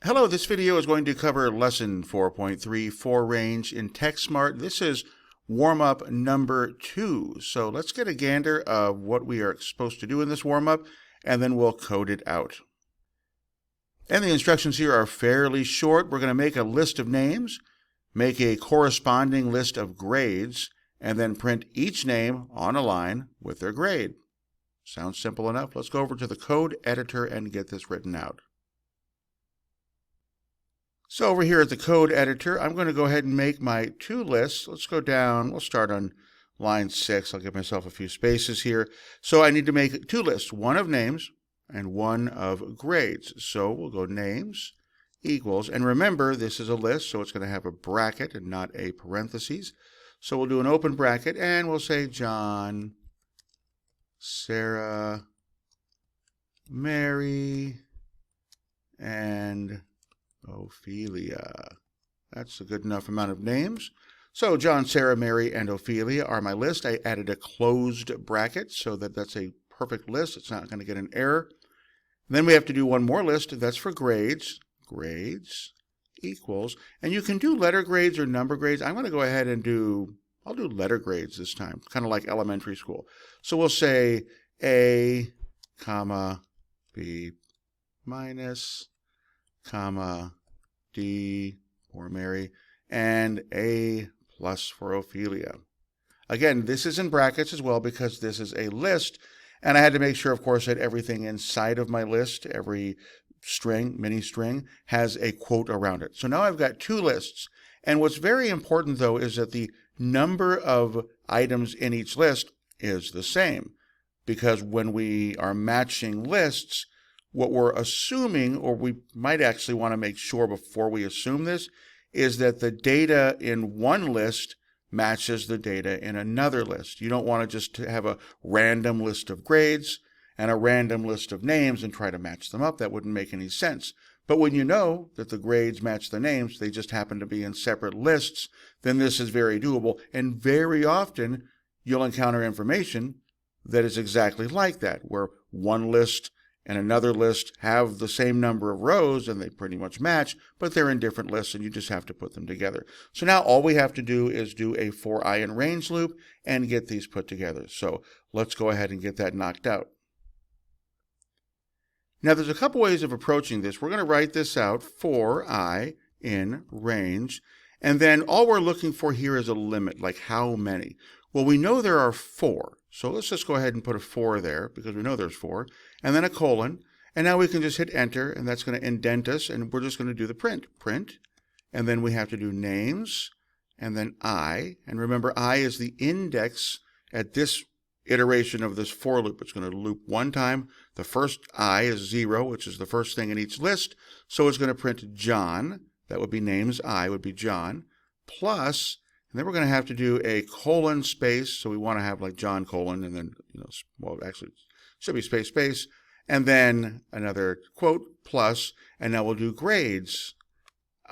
Hello, this video is going to cover lesson 4.3 for range in Techsmart. This is warm-up number 2. So let's get a gander of what we are supposed to do in this warm-up, and then we'll code it out. And the instructions here are fairly short. We're going to make a list of names, make a corresponding list of grades, and then print each name on a line with their grade. Sounds simple enough. Let's go over to the code editor and get this written out. So over here at the code editor, I'm going to go ahead and make my two lists. Let's go down. We'll start on line 6. I'll give myself a few spaces here. So I need to make two lists, one of names and one of grades. So we'll go names equals, and remember this is a list, so it's going to have a bracket and not a parentheses. So we'll do an open bracket and we'll say John, Sarah, Mary, and Ophelia. That's a good enough amount of names. So John, Sarah, Mary, and Ophelia are my list. I added a closed bracket so that that's a perfect list. It's not going to get an error. Then we have to do one more list. That's for grades. Grades equals, and you can do letter grades or number grades. I'm going to go ahead and I'll do letter grades this time, kind of like elementary school. So we'll say A, comma, B minus, comma, D for Mary, and A plus for Ophelia. Again, this is in brackets as well because this is a list, and I had to make sure, of course, that everything inside of my list, every string, mini string, has a quote around it. So now I've got two lists, and what's very important, though, is that the number of items in each list is the same, because when we are matching lists, what we're assuming, or we might actually want to make sure before we assume this, is that the data in one list matches the data in another list. You don't want to just have a random list of grades and a random list of names and try to match them up. That wouldn't make any sense. But when you know that the grades match the names, they just happen to be in separate lists, then this is very doable. And very often, you'll encounter information that is exactly like that, where one list and another list have the same number of rows and they pretty much match, but they're in different lists and you just have to put them together. So now all we have to do is do a for I in range loop and get these put together. So let's go ahead and get that knocked out. Now there's a couple ways of approaching this. We're going to write this out, for I in range, and then all we're looking for here is a limit, like how many. Well, we know there are 4, so let's just go ahead and put a 4 there because we know there's 4, and then a colon, and now we can just hit enter, and that's going to indent us, and we're just going to do the print, and then we have to do names, and then I, and remember I is the index at this iteration of this for loop. It's going to loop one time. The first I is 0, which is the first thing in each list, so it's going to print John. That would be names I would be John, plus, and then we're going to have to do a colon space, so we want to have like John colon, and then, well, actually, it should be space, space, and then another quote, plus, and now we'll do grades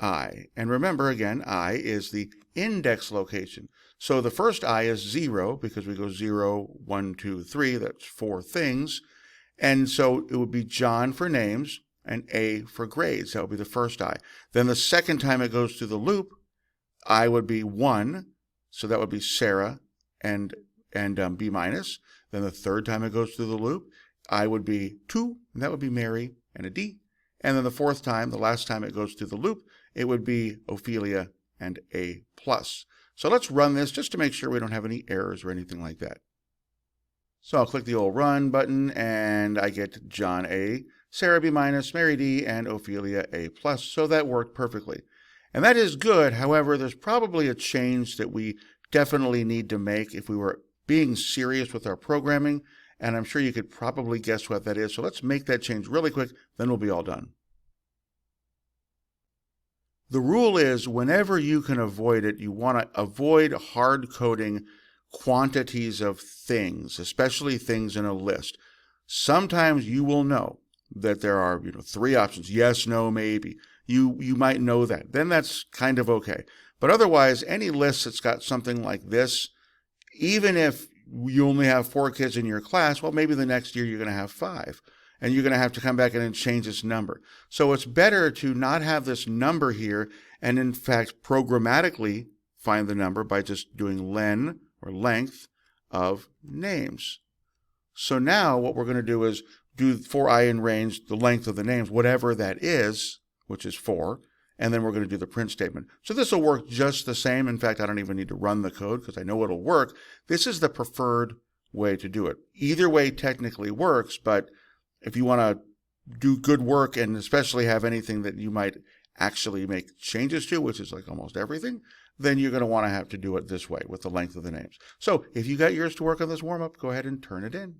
I. And remember, again, I is the index location. So the first I is 0, because we go 0, 1, 2, 3, that's 4 things, and so it would be John for names, and A for grades. That would be the first I. Then the second time it goes through the loop, I would be 1, so that would be Sarah and B minus. Then the third time it goes through the loop, I would be 2, and that would be Mary and a D. And then the fourth time, the last time it goes through the loop, it would be Ophelia and A plus. So let's run this just to make sure we don't have any errors or anything like that. So I'll click the old run button, and I get John A, Sarah B minus, Mary D, and Ophelia A plus. So that worked perfectly. And that is good. However, there's probably a change that we definitely need to make if we were being serious with our programming, and I'm sure you could probably guess what that is. So let's make that change really quick, then we'll be all done. The rule is whenever you can avoid it, you want to avoid hard coding quantities of things, especially things in a list. Sometimes you will know that there are 3 options, yes, no, maybe. You might know that. Then that's kind of okay. But otherwise, any list that's got something like this, even if you only have 4 kids in your class, well, maybe the next year you're going to have 5. and you're going to have to come back in and change this number. So it's better to not have this number here and in fact programmatically find the number by just doing len or length of names. So now what we're going to do is do for I in range, the length of the names, whatever that is, which is 4, and then we're going to do the print statement. So this will work just the same. In fact, I don't even need to run the code because I know it'll work. This is the preferred way to do it. Either way technically works, but if you want to do good work and especially have anything that you might actually make changes to, which is like almost everything, then you're going to want to have to do it this way with the length of the names. So if you got yours to work on this warm-up, go ahead and turn it in.